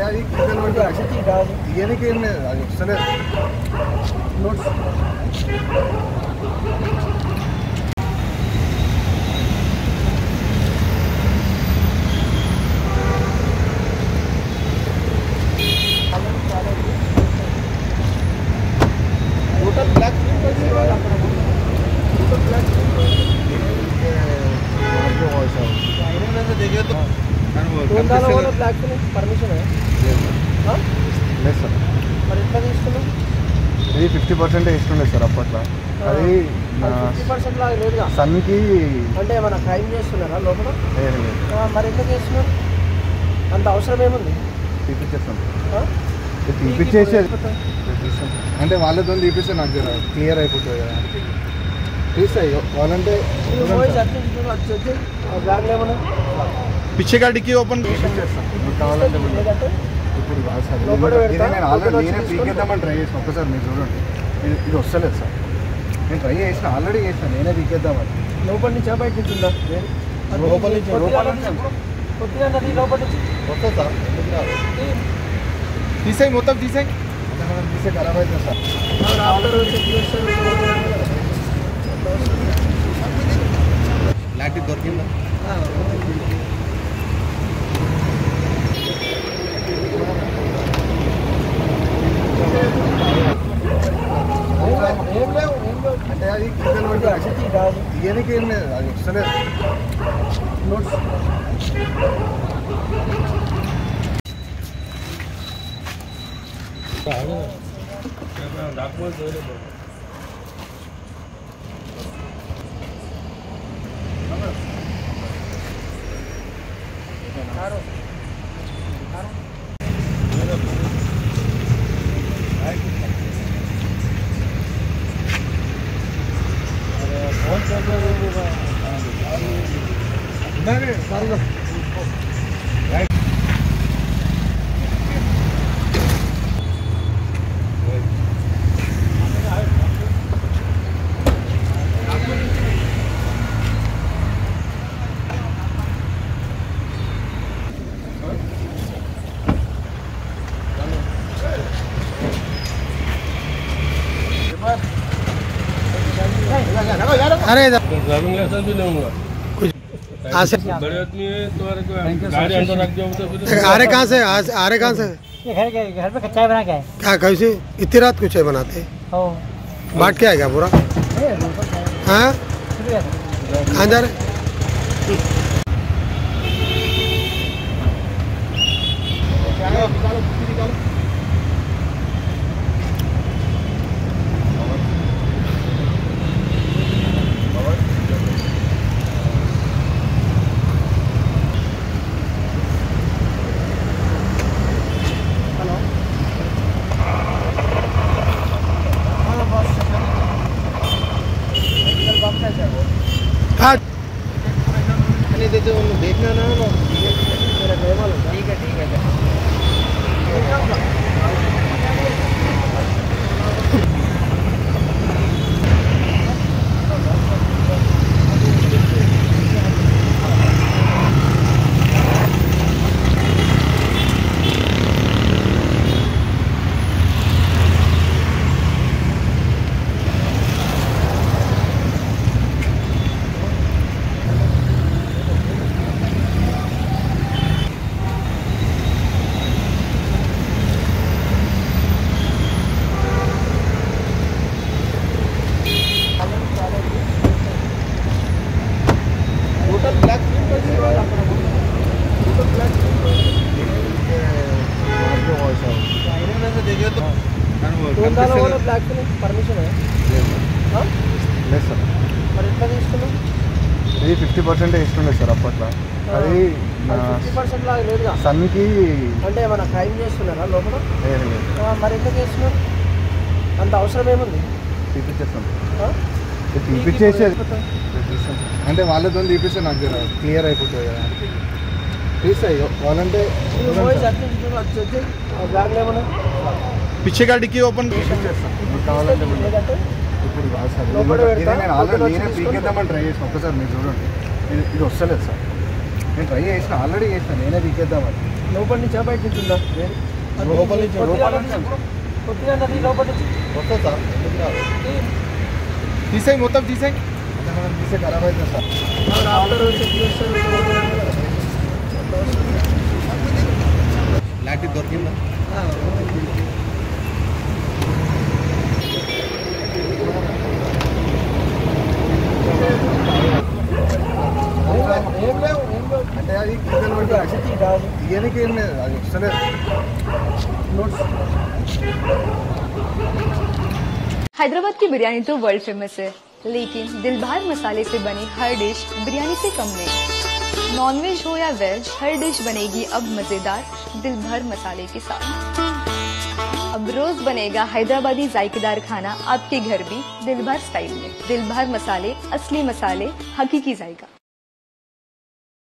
అది తీయనికి ఏం లేదు, అది వస్తలేదు. टोटल ब्लैक देखिए तो ब्लैक परमिशन है లేదు సార్. మరి ఎట్లా తీసుకున్నాం? ఇది 50% ఇస్తుండే సార్ అప్పట్లో. అది 50% లాగా లేదుగా సన్కి అంటే ఏమైనా క్రైమ్ చేస్తున్నారా లోపల? లేదు. మరి ఎట్లా చేస్తున్నారు? అంత అవసరం ఏముంది? తీపిచ్చేస్తాం, తీపిచ్చేసేది అంటే వాళ్ళతో తీపిస్తే నాకు క్లియర్ అయిపోతుంది కదా. తీస్తాయి వాళ్ళంటే బ్యాగ్లో ఏమన్నా పిచ్చే గాడికి ఓపెన్ చేస్తాం కావాలంటే. ఇప్పుడు కాదు సార్, నేను ఆల్రెడీ నేనే పీకేద్దామని ట్రై చేసిన. ఒక్కసారి మీరు చూడండి, ఇది వస్తలేదు సార్. నేను ట్రై చేసిన, ఆల్రెడీ చేసిన, నేనే పీకేద్దామని. లోపల నుంచి బయట నుంచి ఉందా? లోపల నుంచి కొద్దిగా లోపల నుంచి వస్తుంది సార్. తీసేయి, మొత్తం తీసేయి. మనం తీసే ఖరాబ్ అవుతుంది సార్. లాంటి దొరికిందా? ఏం లేవు అంటే అది తీయనికి ఏం లేదు, అది వస్తలేదు. अरे ड्राइविंग लाइसेंस भी लूँगा कुछ बड़े आदमी है तुम्हारे को गाड़ी अंदर रख जाओ तो फिर आ रहे कहाँ से? आ रहे कहाँ से? घर पे कच्चा बना क्या है? क्या कैसे इतनी रात कुछ है बनाते? बाट क्या है क्या पूरा? हाँ कहाँ जा रहे? देखना ना मेरा ड्राइवर ठीक है देखिए तो ब्लैक परमिशन है లేదు సార్. మరి ఎట్లా తీసుకున్నాం? ఇది 50% ఇస్తుండే సార్ అప్పట్లో. అది 50% లాగా లేదుగా సన్కి అంటే ఏమైనా క్రైమ్ చేస్తున్నారా లోపల? లేదు. మరి ఎట్లా చేస్తున్నారు? అంత అవసరం ఏముంది? తీపిచ్చేస్తాం, తీపిచ్చేసేది అంటే వాళ్ళతో తీపిస్తే నాకు క్లియర్ అయిపోతుంది కదా. తీస్తాయి వాళ్ళంటే బ్యాగ్లో ఏమన్నా పిచ్చే గాడికి ఓపెన్ చేస్తాం కావాలంటే. ఇప్పుడు కాదు సార్, నేను ఆల్రెడీ నేనే పీకేద్దామని ట్రై చేసిన. ఒక్కసారి మీరు చూడండి, ఇది వస్తలేదు సార్. నేను ట్రై చేసిన, ఆల్రెడీ చేసిన, నేనే పీకేద్దామని. లోపల నుంచి బయట నుంచి ఉందా లోపల నుంచి వస్తుంది సార్ తీసేయి మొత్తం తీసేయి తీసే ఖరాబ్ అవుతుంది సార్ లాంటి దొరికిందా అంటే అది తీయనికి ఏం లేదు అది వస్తలేదు हैदराबाद की बिरयानी तो वर्ल्ड फेमस है, लेकिन दिलभर मसाले से बनी हर डिश बिरयानी से कम नहीं। नॉनवेज हो या वेज, हर डिश बनेगी अब मजेदार दिलभर मसाले के साथ। अब रोज बनेगा हैदराबादी जायकेदार खाना आपके घर भी दिलभर स्टाइल में। दिलभर मसाले, असली मसाले, हकीकी जायका।